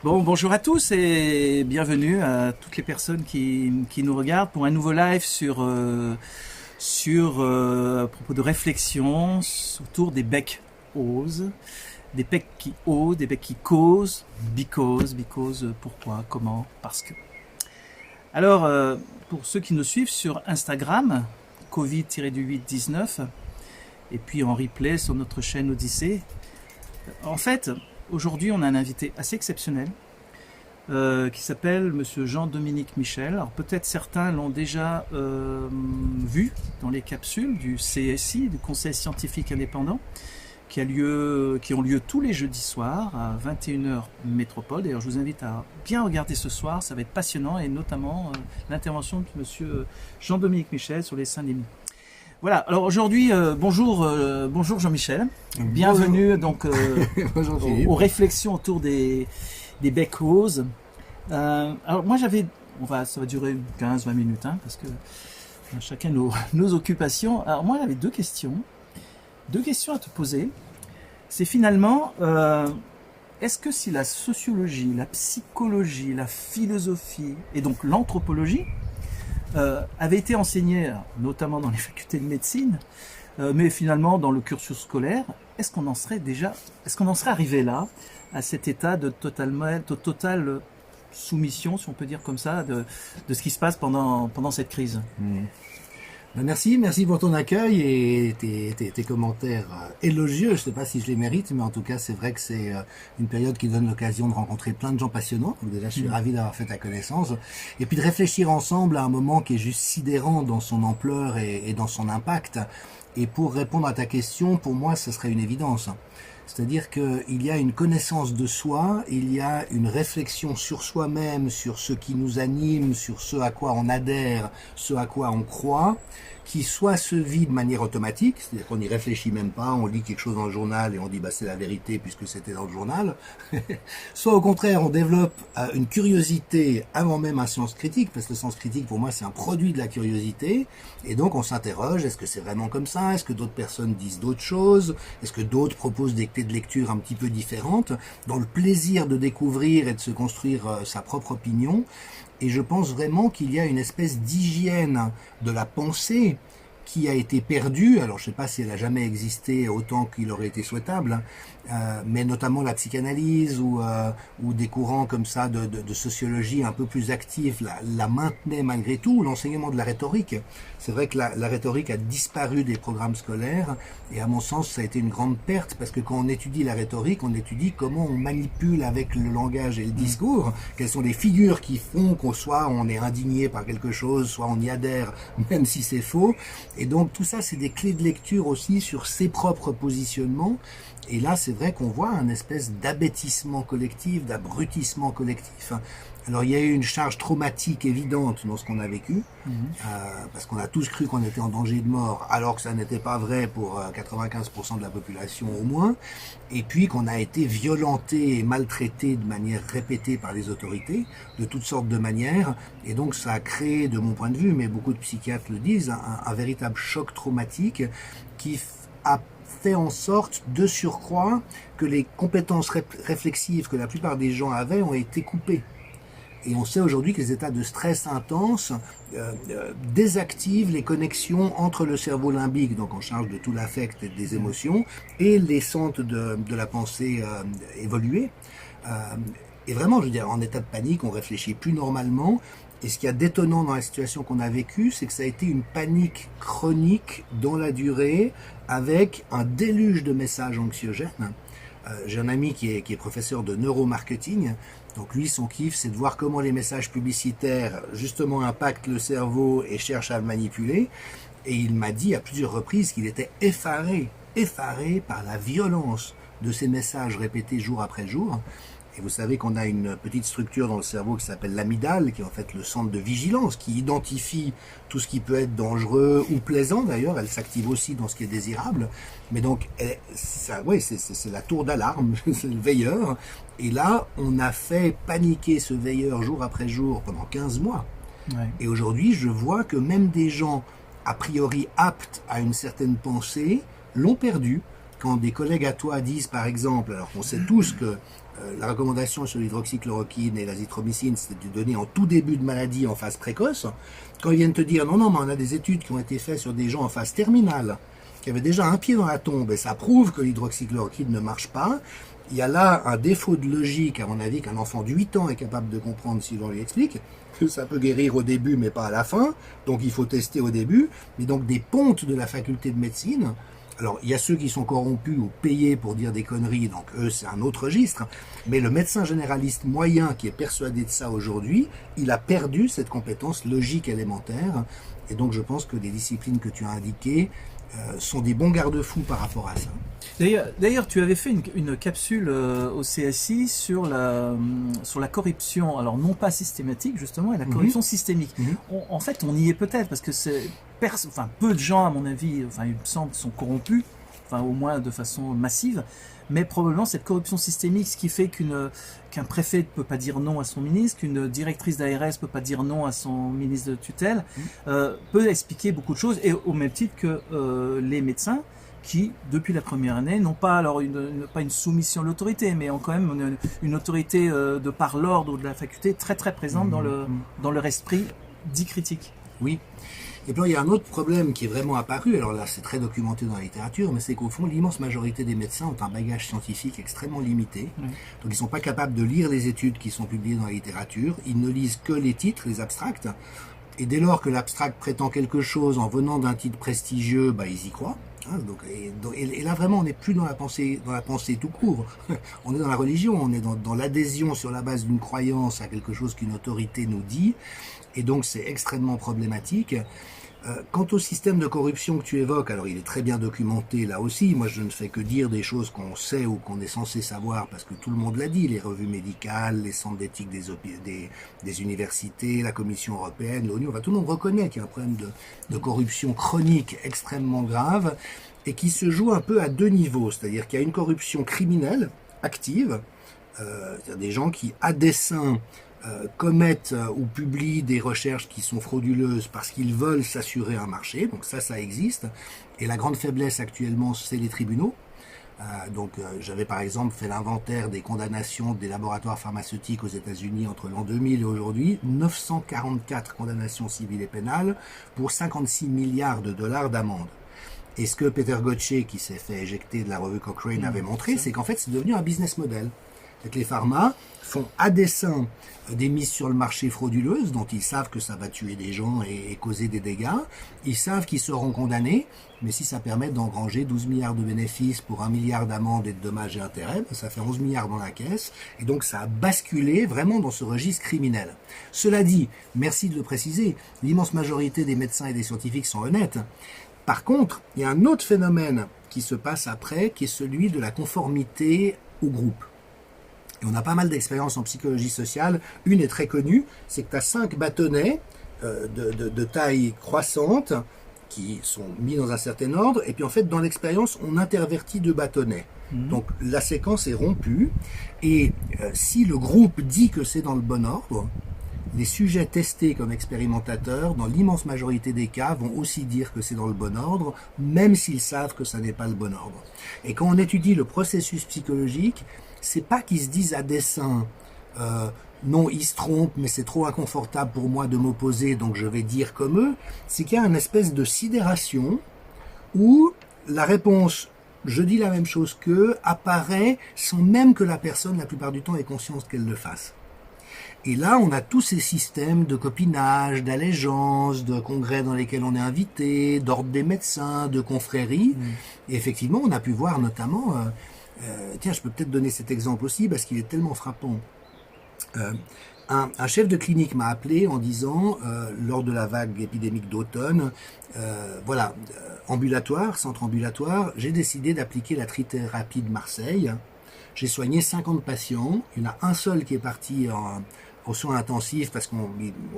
Bon, bonjour à tous et bienvenue à toutes les personnes qui nous regardent pour un nouveau live à propos de réflexion autour des becs oses, des becs qui osent, des becs qui causent, because, pourquoi, comment, parce que. Alors, pour ceux qui nous suivent sur Instagram, Covid-19, et puis en replay sur notre chaîne Odyssée, en fait, aujourd'hui, on a un invité assez exceptionnel qui s'appelle Monsieur Jean-Dominique Michel. Alors peut-être certains l'ont déjà vu dans les capsules du CSI, du Conseil scientifique indépendant, qui ont lieu tous les jeudis soirs à 21h métropole. D'ailleurs, je vous invite à bien regarder ce soir, ça va être passionnant, et notamment l'intervention de Monsieur Jean-Dominique Michel sur les Saint-Denis. Voilà, alors aujourd'hui, bonjour Jean-Michel, bienvenue donc Bonjour, aux réflexions autour des becs oses. Alors moi ça va durer 15-20 minutes, hein, parce que chacun nos occupations. Alors moi j'avais deux questions à te poser. C'est finalement, est-ce que si la sociologie, la psychologie, la philosophie et donc l'anthropologie avait été enseignée, notamment dans les facultés de médecine, mais finalement dans le cursus scolaire, est-ce qu'on en serait arrivé là, à cet état de totale soumission, si on peut dire comme ça, de ce qui se passe pendant cette crise? Merci pour ton accueil et tes commentaires élogieux. Je ne sais pas si je les mérite, mais en tout cas, c'est vrai que c'est une période qui donne l'occasion de rencontrer plein de gens passionnants. Donc déjà, je suis ravi d'avoir fait ta connaissance. Et puis de réfléchir ensemble à un moment qui est juste sidérant dans son ampleur et dans son impact. Et pour répondre à ta question, pour moi, ce serait une évidence. C'est-à-dire qu'il y a une connaissance de soi, il y a une réflexion sur soi-même, sur ce qui nous anime, sur ce à quoi on adhère, ce à quoi on croit, qui soit se vit de manière automatique, c'est-à-dire qu'on n'y réfléchit même pas, on lit quelque chose dans le journal et on dit bah c'est la vérité puisque c'était dans le journal, soit au contraire on développe une curiosité avant même un sens critique, parce que le sens critique pour moi c'est un produit de la curiosité, et donc on s'interroge, est-ce que c'est vraiment comme ça, est-ce que d'autres personnes disent d'autres choses, est-ce que d'autres proposent des clés de lecture un petit peu différentes, dans le plaisir de découvrir et de se construire sa propre opinion. Et je pense vraiment qu'il y a une espèce d'hygiène de la pensée qui a été perdue. Alors je ne sais pas si elle a jamais existé autant qu'il aurait été souhaitable, mais notamment la psychanalyse ou des courants comme ça de sociologie un peu plus actifs la maintenaient malgré tout. L'enseignement de la rhétorique, c'est vrai que la rhétorique a disparu des programmes scolaires, et à mon sens ça a été une grande perte, parce que quand on étudie la rhétorique, on étudie comment on manipule avec le langage et le discours, quelles sont les figures qui font qu'on soit on est indigné par quelque chose, soit on y adhère même si c'est faux. Et donc tout ça c'est des clés de lecture aussi sur ses propres positionnements. Et là, c'est vrai qu'on voit un espèce d'abêtissement collectif, d'abrutissement collectif. Alors, il y a eu une charge traumatique évidente dans ce qu'on a vécu, parce qu'on a tous cru qu'on était en danger de mort, alors que ça n'était pas vrai pour 95% de la population au moins, et puis qu'on a été violenté et maltraité de manière répétée par les autorités, de toutes sortes de manières, et donc ça a créé, de mon point de vue, mais beaucoup de psychiatres le disent, un véritable choc traumatique qui a fait en sorte de surcroît que les compétences réflexives que la plupart des gens avaient ont été coupées. Et on sait aujourd'hui que les états de stress intense désactivent les connexions entre le cerveau limbique, donc en charge de tout l'affect et des émotions, et les centres de la pensée évoluée. Et vraiment, je veux dire, en état de panique, on réfléchit plus normalement. Et ce qu'il y a d'étonnant dans la situation qu'on a vécue, c'est que ça a été une panique chronique dans la durée, avec un déluge de messages anxiogènes. J'ai un ami qui est professeur de neuromarketing. Donc lui, son kiff, c'est de voir comment les messages publicitaires, justement, impactent le cerveau et cherchent à le manipuler. Et il m'a dit à plusieurs reprises qu'il était effaré par la violence de ces messages répétés jour après jour. Et vous savez qu'on a une petite structure dans le cerveau qui s'appelle l'amygdale, qui est en fait le centre de vigilance, qui identifie tout ce qui peut être dangereux ou plaisant d'ailleurs. Elle s'active aussi dans ce qui est désirable. Mais donc, c'est la tour d'alarme, c'est le veilleur. Et là, on a fait paniquer ce veilleur jour après jour pendant 15 mois. Ouais. Et aujourd'hui, je vois que même des gens a priori aptes à une certaine pensée l'ont perdu quand des collègues à toi disent, par exemple, alors qu'on sait tous que la recommandation sur l'hydroxychloroquine et l'azithromycine, c'était de donner en tout début de maladie en phase précoce, quand ils viennent te dire, non, mais on a des études qui ont été faites sur des gens en phase terminale, qui avaient déjà un pied dans la tombe, et ça prouve que l'hydroxychloroquine ne marche pas, il y a là un défaut de logique, à mon avis, qu'un enfant de 8 ans est capable de comprendre si l'on lui explique, que ça peut guérir au début, mais pas à la fin, donc il faut tester au début, mais donc des pontes de la faculté de médecine. Alors, il y a ceux qui sont corrompus ou payés pour dire des conneries, donc eux, c'est un autre registre. Mais le médecin généraliste moyen qui est persuadé de ça aujourd'hui, il a perdu cette compétence logique élémentaire. Et donc, je pense que les disciplines que tu as indiquées sont des bons garde-fous par rapport à ça. D'ailleurs, tu avais fait une capsule au CSI sur la corruption, alors non pas systématique justement, et la corruption systémique. En fait, on y est peut-être, parce que peu de gens, à mon avis, il me semble, sont corrompus, au moins de façon massive, mais probablement cette corruption systémique, ce qui fait qu'un préfet ne peut pas dire non à son ministre, qu'une directrice d'ARS ne peut pas dire non à son ministre de tutelle, peut expliquer beaucoup de choses, et au même titre que les médecins, qui, depuis la première année, n'ont pas alors pas une soumission à l'autorité, mais ont quand même une autorité de par l'ordre ou de la faculté très très présente dans leur esprit dit critique. Oui. Et puis il y a un autre problème qui est vraiment apparu, alors là c'est très documenté dans la littérature, mais c'est qu'au fond l'immense majorité des médecins ont un bagage scientifique extrêmement limité, donc ils ne sont pas capables de lire les études qui sont publiées dans la littérature, ils ne lisent que les titres, les abstracts, et dès lors que l'abstract prétend quelque chose en venant d'un titre prestigieux, ils y croient. Et là vraiment on n'est plus dans la pensée tout court, on est dans la religion, on est dans l'adhésion sur la base d'une croyance à quelque chose qu'une autorité nous dit, et donc c'est extrêmement problématique. Quant au système de corruption que tu évoques, alors il est très bien documenté là aussi, moi je ne fais que dire des choses qu'on sait ou qu'on est censé savoir parce que tout le monde l'a dit, les revues médicales, les centres d'éthique des universités, la Commission européenne, l'ONU, tout le monde reconnaît qu'il y a un problème de corruption chronique extrêmement grave et qui se joue un peu à deux niveaux, c'est-à-dire qu'il y a une corruption criminelle active, c'est-à-dire des gens qui à dessein commettent ou publient des recherches qui sont frauduleuses parce qu'ils veulent s'assurer un marché, donc ça existe, et la grande faiblesse actuellement c'est les tribunaux. J'avais par exemple fait l'inventaire des condamnations des laboratoires pharmaceutiques aux États-Unis entre l'an 2000 et aujourd'hui, 944 condamnations civiles et pénales pour 56 milliards de dollars d'amende. Et ce que Peter Gotche, qui s'est fait éjecter de la revue Cochrane, avait montré, c'est qu'en fait c'est devenu un business model. C'est que les pharma font à dessein des mises sur le marché frauduleuses dont ils savent que ça va tuer des gens et causer des dégâts. Ils savent qu'ils seront condamnés, mais si ça permet d'engranger 12 milliards de bénéfices pour 1 milliard d'amendes et de dommages et intérêts, ça fait 11 milliards dans la caisse. Et donc ça a basculé vraiment dans ce registre criminel. Cela dit, merci de le préciser, l'immense majorité des médecins et des scientifiques sont honnêtes. Par contre, il y a un autre phénomène qui se passe après, qui est celui de la conformité au groupe. Et on a pas mal d'expériences en psychologie sociale. Une est très connue, c'est que tu as 5 bâtonnets de taille croissante qui sont mis dans un certain ordre. Et puis en fait, dans l'expérience, on intervertit 2 bâtonnets. Donc la séquence est rompue. Et si le groupe dit que c'est dans le bon ordre, les sujets testés comme expérimentateurs, dans l'immense majorité des cas, vont aussi dire que c'est dans le bon ordre, même s'ils savent que ça n'est pas le bon ordre. Et quand on étudie le processus psychologique, c'est pas qu'ils se disent à dessein non, ils se trompent, mais c'est trop inconfortable pour moi de m'opposer, donc je vais dire comme eux. C'est qu'il y a une espèce de sidération où la réponse je dis la même chose qu'eux apparaît sans même que la personne, la plupart du temps, ait conscience qu'elle le fasse. Et là, on a tous ces systèmes de copinage, d'allégeance, de congrès dans lesquels on est invité, d'ordre des médecins, de confréries. Et effectivement, on a pu voir notamment... tiens, je peux peut-être donner cet exemple aussi parce qu'il est tellement frappant. Un chef de clinique m'a appelé en disant, lors de la vague épidémique d'automne, ambulatoire, centre ambulatoire, j'ai décidé d'appliquer la trithérapie de Marseille. J'ai soigné 50 patients. Il y en a un seul qui est parti aux soins intensifs parce qu'on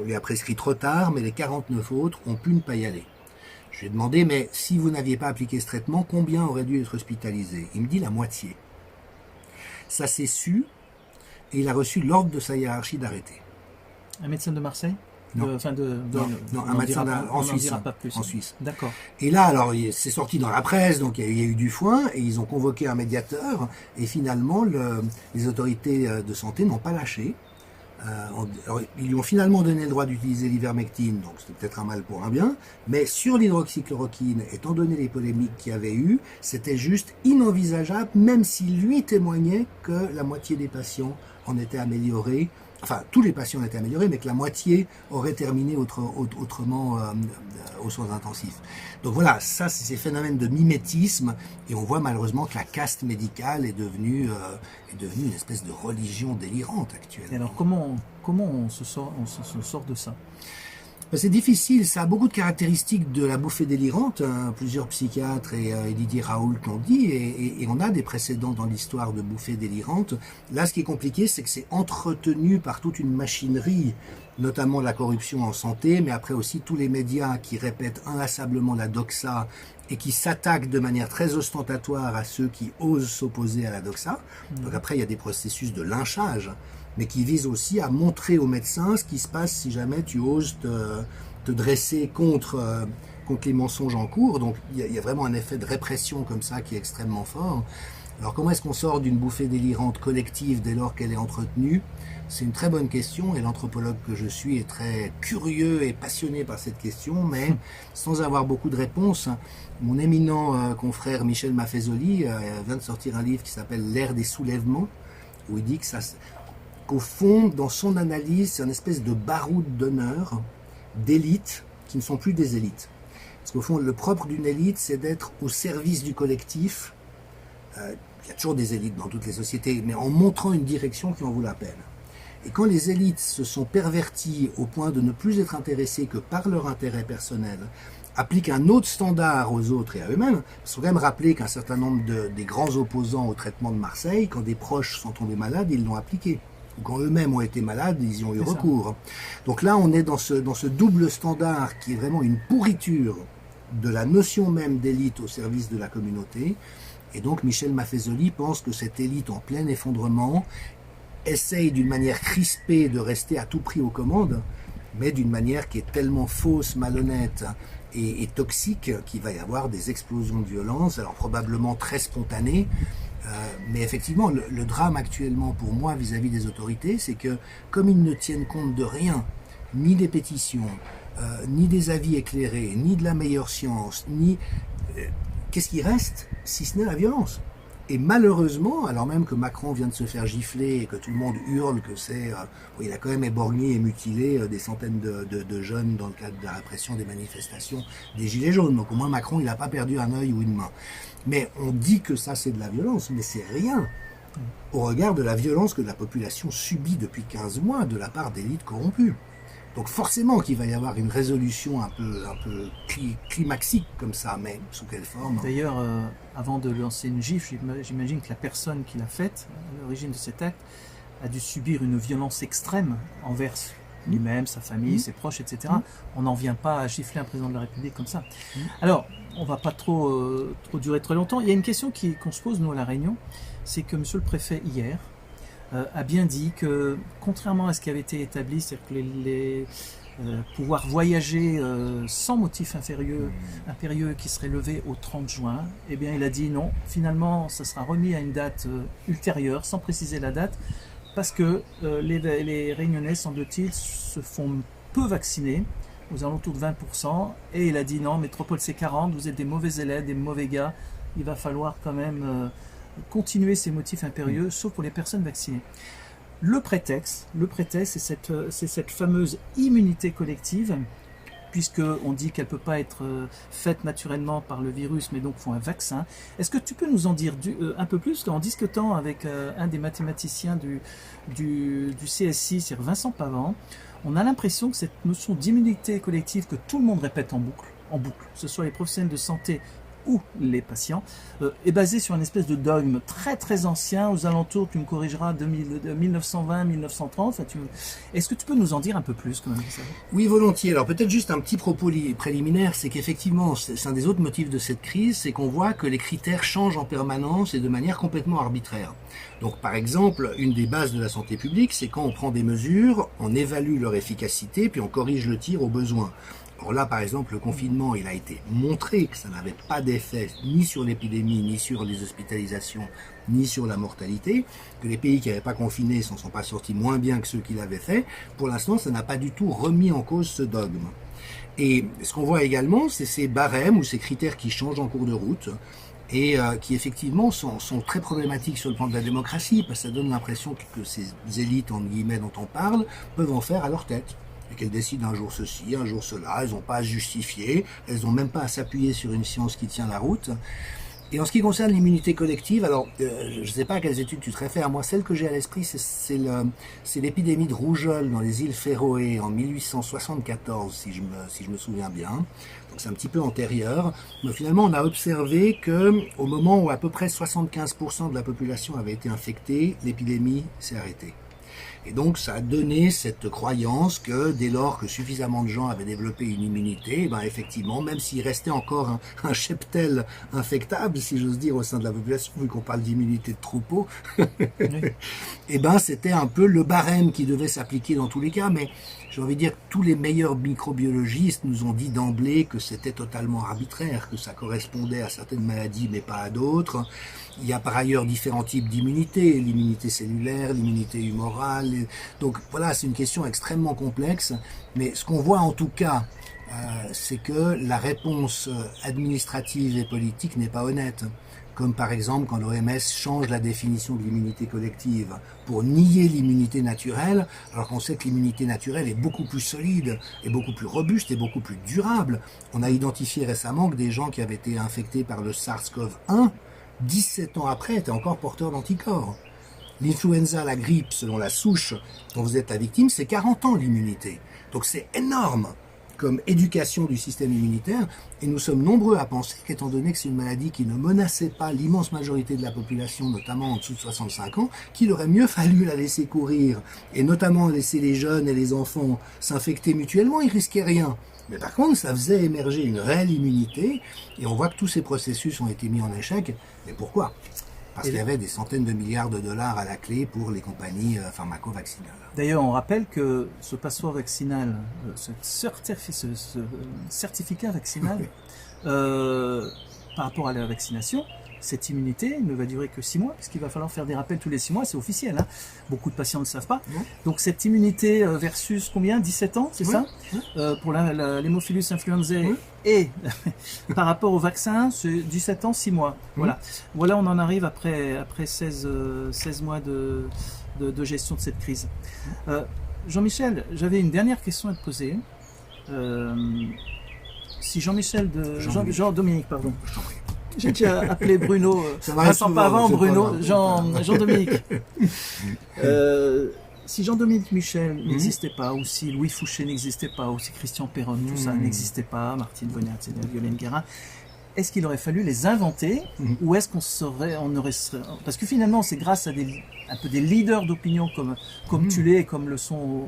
lui a prescrit trop tard, mais les 49 autres ont pu ne pas y aller. Je lui ai demandé, mais si vous n'aviez pas appliqué ce traitement, combien auraient dû être hospitalisés? Il me dit la moitié. Ça s'est su, et il a reçu l'ordre de sa hiérarchie d'arrêter. Un médecin de Marseille? Non. Non, un médecin en Suisse. Dira pas plus. En Suisse. D'accord. Et là, alors, c'est sorti dans la presse, donc il y a eu du foin, et ils ont convoqué un médiateur, et finalement, les autorités de santé n'ont pas lâché. Alors, ils lui ont finalement donné le droit d'utiliser l'ivermectine, donc c'était peut-être un mal pour un bien, mais sur l'hydroxychloroquine, étant donné les polémiques qu'il y avait eu, c'était juste inenvisageable, même si lui témoignait que la moitié des patients en étaient améliorés, enfin tous les patients en étaient améliorés, mais que la moitié aurait terminé autrement aux soins intensifs. Donc voilà, ça c'est ces phénomènes de mimétisme, et on voit malheureusement que la caste médicale est devenue une espèce de religion délirante actuellement. Et alors comment on se sort de ça? C'est difficile, ça a beaucoup de caractéristiques de la bouffée délirante, hein. Plusieurs psychiatres et Didier Raoult l'ont dit, et on a des précédents dans l'histoire de bouffées délirantes. Là, ce qui est compliqué, c'est que c'est entretenu par toute une machinerie, notamment la corruption en santé, mais après aussi tous les médias qui répètent inlassablement la doxa et qui s'attaquent de manière très ostentatoire à ceux qui osent s'opposer à la doxa. Donc après, il y a des processus de lynchage, mais qui vise aussi à montrer aux médecins ce qui se passe si jamais tu oses te dresser contre les mensonges en cours. Donc il y a vraiment un effet de répression comme ça qui est extrêmement fort. Alors comment est-ce qu'on sort d'une bouffée délirante collective dès lors qu'elle est entretenue? C'est une très bonne question, et l'anthropologue que je suis est très curieux et passionné par cette question, mais sans avoir beaucoup de réponses. Mon éminent confrère Michel Maffezoli vient de sortir un livre qui s'appelle L'ère des soulèvements, où il dit que qu'au fond, dans son analyse, c'est une espèce de baroud d'honneur d'élites qui ne sont plus des élites. Parce qu'au fond, le propre d'une élite, c'est d'être au service du collectif. Il y a toujours des élites dans toutes les sociétés, mais en montrant une direction qui en vaut la peine. Et quand les élites se sont perverties au point de ne plus être intéressées que par leur intérêt personnel, appliquent un autre standard aux autres et à eux-mêmes, il faut quand même rappeler qu'un certain nombre des grands opposants au traitement de Marseille, quand des proches sont tombés malades, ils l'ont appliqué. Ou quand eux-mêmes ont été malades, ils y ont eu recours. Donc là, on est dans ce double standard qui est vraiment une pourriture de la notion même d'élite au service de la communauté. Et donc Michel Maffezoli pense que cette élite en plein effondrement essaye d'une manière crispée de rester à tout prix aux commandes, mais d'une manière qui est tellement fausse, malhonnête et toxique qu'il va y avoir des explosions de violence, alors probablement très spontanées. Mais effectivement, le drame actuellement pour moi vis-à-vis des autorités, c'est que comme ils ne tiennent compte de rien, ni des pétitions, ni des avis éclairés, ni de la meilleure science, qu'est-ce qui reste si ce n'est la violence? Et malheureusement, alors même que Macron vient de se faire gifler et que tout le monde hurle que il a quand même éborgné et mutilé des centaines de jeunes dans le cadre de la répression des manifestations des Gilets jaunes. Donc au moins Macron, il n'a pas perdu un œil ou une main. Mais on dit que ça c'est de la violence, mais c'est rien au regard de la violence que la population subit depuis 15 mois de la part d'élites corrompues. Donc forcément qu'il va y avoir une résolution un peu climaxique comme ça, mais sous quelle forme? D'ailleurs, avant de lancer une gifle, j'imagine que la personne qui l'a faite, à l'origine de cet acte, a dû subir une violence extrême envers lui-même, sa famille, ses proches, etc. On n'en vient pas à gifler un président de la République comme ça. Alors, on ne va pas trop durer très longtemps. Il y a une question qu'on se pose, nous, à La Réunion, c'est que monsieur le préfet, hier, a bien dit que, contrairement à ce qui avait été établi, c'est-à-dire que pouvoir voyager sans motif impérieux qui serait levé au 30 juin, eh bien il a dit non, finalement ça sera remis à une date ultérieure, sans préciser la date, parce que les Réunionnais, semble-t-il, se font peu vacciner, aux alentours de 20%, et il a dit non, Métropole C40, vous êtes des mauvais élèves, des mauvais gars, il va falloir quand même continuer ces motifs impérieux, sauf pour les personnes vaccinées. Le prétexte, c'est cette fameuse immunité collective, puisqu'on dit qu'elle ne peut pas être faite naturellement par le virus, mais donc il faut un vaccin. Est-ce que tu peux nous en dire un peu plus? En discutant avec un des mathématiciens du CSI, c'est Vincent Pavant, on a l'impression que cette notion d'immunité collective que tout le monde répète en boucle, que ce soit les professionnels de santé ou les patients, est basé sur une espèce de dogme très très ancien, aux alentours, tu me corrigeras, de 1920-1930. Enfin, est-ce que tu peux nous en dire un peu plus quand même ça? Oui, volontiers. Alors peut-être juste un petit propos préliminaire, c'est qu'effectivement, c'est un des autres motifs de cette crise, c'est qu'on voit que les critères changent en permanence et de manière complètement arbitraire. Donc par exemple, une des bases de la santé publique, c'est quand on prend des mesures, on évalue leur efficacité, puis on corrige le tir au besoin. Alors là, par exemple, le confinement, il a été montré que ça n'avait pas d'effet ni sur l'épidémie, ni sur les hospitalisations, ni sur la mortalité, que les pays qui n'avaient pas confiné s'en sont pas sortis moins bien que ceux qui l'avaient fait. Pour l'instant, ça n'a pas du tout remis en cause ce dogme. Et ce qu'on voit également, c'est ces barèmes ou ces critères qui changent en cours de route et qui effectivement sont très problématiques sur le plan de la démocratie, parce que ça donne l'impression que ces élites, entre guillemets, dont on parle, peuvent en faire à leur tête. Et qu'elles décident un jour ceci, un jour cela, elles n'ont pas à se justifier, elles n'ont même pas à s'appuyer sur une science qui tient la route. Et en ce qui concerne l'immunité collective, alors je ne sais pas à quelles études tu te réfères, moi celle que j'ai à l'esprit c'est l'épidémie de rougeole dans les îles Féroé en 1874, si je me souviens bien. Donc c'est un petit peu antérieur, mais finalement on a observé que au moment où à peu près 75% de la population avait été infectée, l'épidémie s'est arrêtée. Et donc ça a donné cette croyance que dès lors que suffisamment de gens avaient développé une immunité, ben effectivement, même s'il restait encore un cheptel infectable, si j'ose dire, au sein de la population, vu qu'on parle d'immunité de troupeau, et ben c'était un peu le barème qui devait s'appliquer dans tous les cas, mais j'ai envie de dire que tous les meilleurs microbiologistes nous ont dit d'emblée que c'était totalement arbitraire, que ça correspondait à certaines maladies mais pas à d'autres. Il y a par ailleurs différents types d'immunité, l'immunité cellulaire, l'immunité humorale. Donc voilà, c'est une question extrêmement complexe. Mais ce qu'on voit en tout cas, c'est que la réponse administrative et politique n'est pas honnête. Comme par exemple quand l'OMS change la définition de l'immunité collective pour nier l'immunité naturelle, alors qu'on sait que l'immunité naturelle est beaucoup plus solide, et beaucoup plus robuste et beaucoup plus durable. On a identifié récemment que des gens qui avaient été infectés par le SARS-CoV-1, 17 ans après, étaient encore porteurs d'anticorps. L'influenza, la grippe, selon la souche dont vous êtes la victime, c'est 40 ans l'immunité. Donc c'est énorme comme éducation du système immunitaire, et nous sommes nombreux à penser qu'étant donné que c'est une maladie qui ne menaçait pas l'immense majorité de la population, notamment en dessous de 65 ans, qu'il aurait mieux fallu la laisser courir, et notamment laisser les jeunes et les enfants s'infecter mutuellement, ils risquaient rien. Mais par contre, ça faisait émerger une réelle immunité, et on voit que tous ces processus ont été mis en échec. Mais pourquoi ? Parce qu'il y avait des centaines de milliards de dollars à la clé pour les compagnies pharmaco-vaccinales. D'ailleurs, on rappelle que ce passeport vaccinal, ce certificat vaccinal, par rapport à la vaccination, cette immunité ne va durer que 6 mois, puisqu'il va falloir faire des rappels tous les 6 mois, c'est officiel. Hein. Beaucoup de patients ne le savent pas. Oui. Donc cette immunité versus combien ? 17 ans, c'est ça ? Pour l'hémophilus influenzae. Oui. Et par rapport au vaccin, c'est 17 ans, 6 mois. Voilà. Voilà, on en arrive après 16 mois de gestion de cette crise. Jean-Michel, j'avais une dernière question à te poser. Si Jean-Dominique, pardon. Je t'en prie. J'ai déjà appelé Bruno, Vincent Pavant, Bruno, Jean-Dominique. Si Jean-Dominique Michel n'existait pas, ou si Louis Fouché n'existait pas, ou si Christian Perron, tout ça n'existait pas, Martine Bonnet, Violaine Guérin, est-ce qu'il aurait fallu les inventer, ou est-ce on aurait... Parce que finalement, c'est grâce à un peu des leaders d'opinion comme tu l'es et comme le sont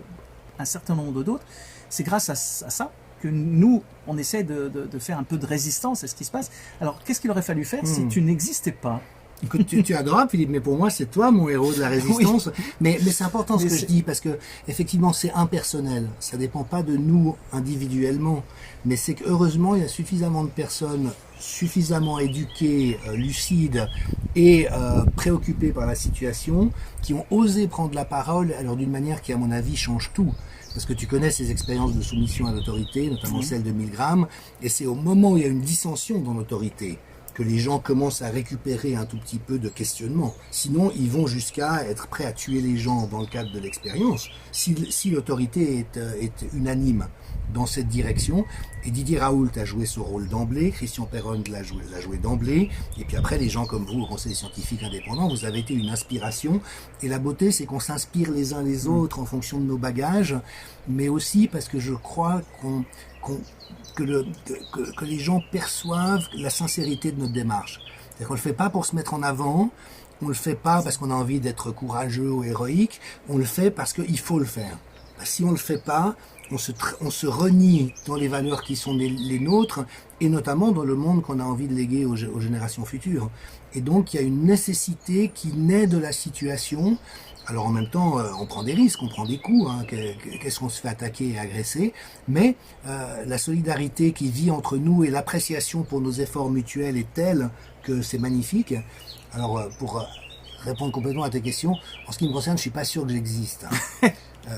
un certain nombre d'autres, c'est grâce à ça que nous, on essaie de faire un peu de résistance à ce qui se passe. Alors, qu'est-ce qu'il aurait fallu faire si tu n'existais pas ? Écoute, tu es adorable, Philippe, mais pour moi, c'est toi mon héros de la résistance. Oui. Mais c'est important ce que je dis, parce que effectivement, c'est impersonnel. Ça dépend pas de nous individuellement, mais c'est que heureusement, il y a suffisamment de personnes suffisamment éduquées, lucides et préoccupées par la situation, qui ont osé prendre la parole, alors d'une manière qui, à mon avis, change tout. Parce que tu connais ces expériences de soumission à l'autorité, notamment celle de Milgram, et c'est au moment où il y a une dissension dans l'autorité que les gens commencent à récupérer un tout petit peu de questionnement. Sinon, ils vont jusqu'à être prêts à tuer les gens dans le cadre de l'expérience, si l'autorité est unanime dans cette direction. Et Didier Raoult a joué ce rôle d'emblée, Christian Perron l'a joué d'emblée, et puis après, les gens comme vous, au Conseil scientifique indépendant, vous avez été une inspiration. Et la beauté, c'est qu'on s'inspire les uns les autres en fonction de nos bagages, mais aussi parce que je crois que les gens perçoivent la sincérité de notre démarche. C'est-à-dire qu'on le fait pas pour se mettre en avant, on le fait pas parce qu'on a envie d'être courageux ou héroïque, on le fait parce qu'il faut le faire. Si on le fait pas, on se renie dans les valeurs qui sont les nôtres, et notamment dans le monde qu'on a envie de léguer aux générations futures. Et donc il y a une nécessité qui naît de la situation. Alors en même temps, on prend des risques, on prend des coups, hein, qu'est-ce qu'on se fait attaquer et agresser, mais la solidarité qui vit entre nous et l'appréciation pour nos efforts mutuels est telle que c'est magnifique. Alors pour répondre complètement à tes questions, en ce qui me concerne, je suis pas sûr que j'existe. Hein.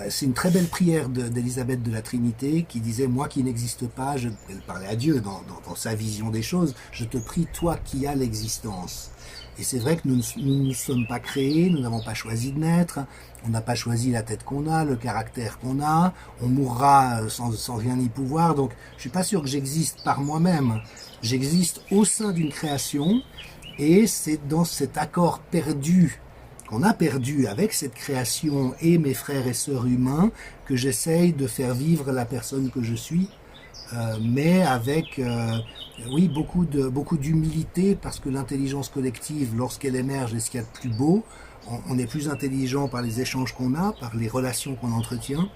C'est une très belle prière d'Élisabeth de la Trinité qui disait « Moi qui n'existe pas, elle parlait à Dieu dans sa vision des choses, je te prie, toi qui as l'existence. » Et c'est vrai que nous ne sommes pas créés, nous n'avons pas choisi de naître, on n'a pas choisi la tête qu'on a, le caractère qu'on a, on mourra sans rien y pouvoir, donc je suis pas sûr que j'existe par moi-même. J'existe au sein d'une création, et c'est dans cet accord perdu qu'on a perdu avec cette création et mes frères et sœurs humains que j'essaye de faire vivre la personne que je suis, mais avec oui, beaucoup d'humilité, parce que l'intelligence collective, lorsqu'elle émerge, est ce qu'il y a de plus beau. On est plus intelligent par les échanges qu'on a, par les relations qu'on entretient.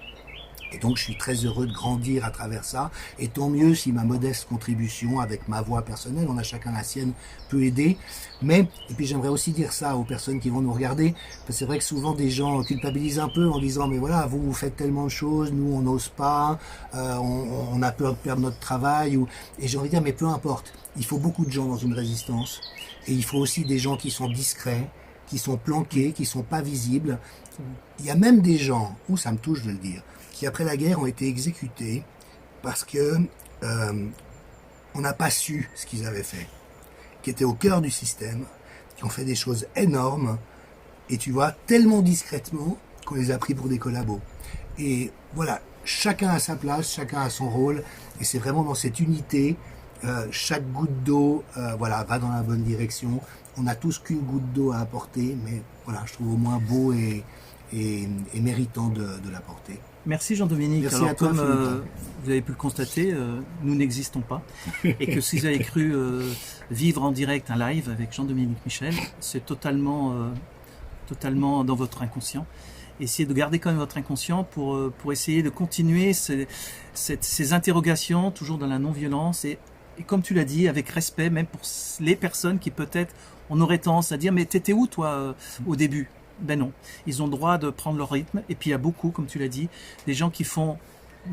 Et donc je suis très heureux de grandir à travers ça, et tant mieux si ma modeste contribution avec ma voix personnelle, on a chacun la sienne, peut aider. Mais, et puis j'aimerais aussi dire ça aux personnes qui vont nous regarder, parce que c'est vrai que souvent des gens culpabilisent un peu en disant mais voilà, vous faites tellement de choses, nous on n'ose pas, on a peur de perdre notre travail, et j'ai envie de dire mais peu importe, il faut beaucoup de gens dans une résistance, et il faut aussi des gens qui sont discrets, qui sont planqués, qui sont pas visibles. Il y a même des gens, où ça me touche de le dire, qui après la guerre ont été exécutés parce que on n'a pas su ce qu'ils avaient fait, qui étaient au cœur du système, qui ont fait des choses énormes, et tu vois, tellement discrètement qu'on les a pris pour des collabos. Et voilà, chacun a sa place, chacun a son rôle, et c'est vraiment dans cette unité, chaque goutte d'eau voilà, va dans la bonne direction. On n'a tous qu'une goutte d'eau à apporter, mais voilà, je trouve au moins beau et méritant de l'apporter. Merci Jean-Dominique. Merci alors à toi, comme vous avez pu le constater, nous n'existons pas. Et que si vous avez cru vivre en direct un live avec Jean-Dominique Michel, c'est totalement dans votre inconscient. Essayez de garder quand même votre inconscient pour essayer de continuer ces interrogations, toujours dans la non-violence, et comme tu l'as dit, avec respect, même pour les personnes qui peut-être, on aurait tendance à dire « mais t'étais où toi au début ?» Ben non, ils ont le droit de prendre leur rythme, et puis il y a beaucoup, comme tu l'as dit, des gens qui font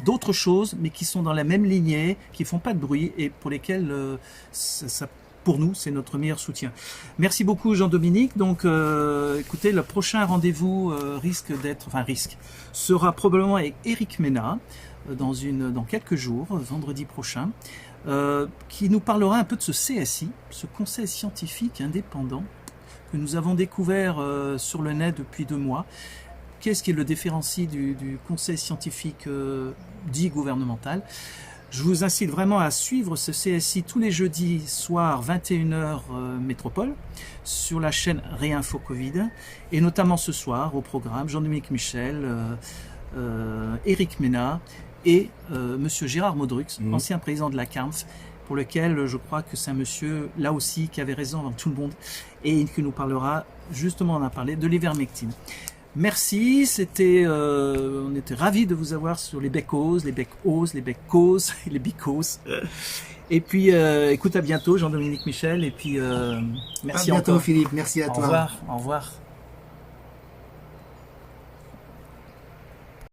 d'autres choses, mais qui sont dans la même lignée, qui font pas de bruit, et pour lesquels, pour nous, c'est notre meilleur soutien. Merci beaucoup Jean-Dominique. Donc écoutez, le prochain rendez-vous sera probablement avec Éric Mena, dans quelques jours, vendredi prochain, qui nous parlera un peu de ce CSI, ce Conseil scientifique indépendant, que nous avons découvert sur le net depuis 2 mois. Qu'est-ce qui le différencie du conseil scientifique dit gouvernemental? Je vous incite vraiment à suivre ce CSI tous les jeudis soirs 21h métropole sur la chaîne Réinfo Covid, et notamment ce soir au programme Jean-Dominique Michel, Éric Mena et monsieur Gérard Modrux, ancien président de la CAMF, pour lequel je crois que c'est un monsieur, là aussi, qui avait raison avant tout le monde, et qui nous parlera, justement, on a parlé de l'ivermectine. Merci, on était ravis de vous avoir sur les Beckos, les Beckos, les Beckos et les Bicos. Et puis, écoute, à bientôt, Jean-Dominique Michel, et puis merci à bientôt, encore. Philippe, merci à toi. Au revoir, au revoir.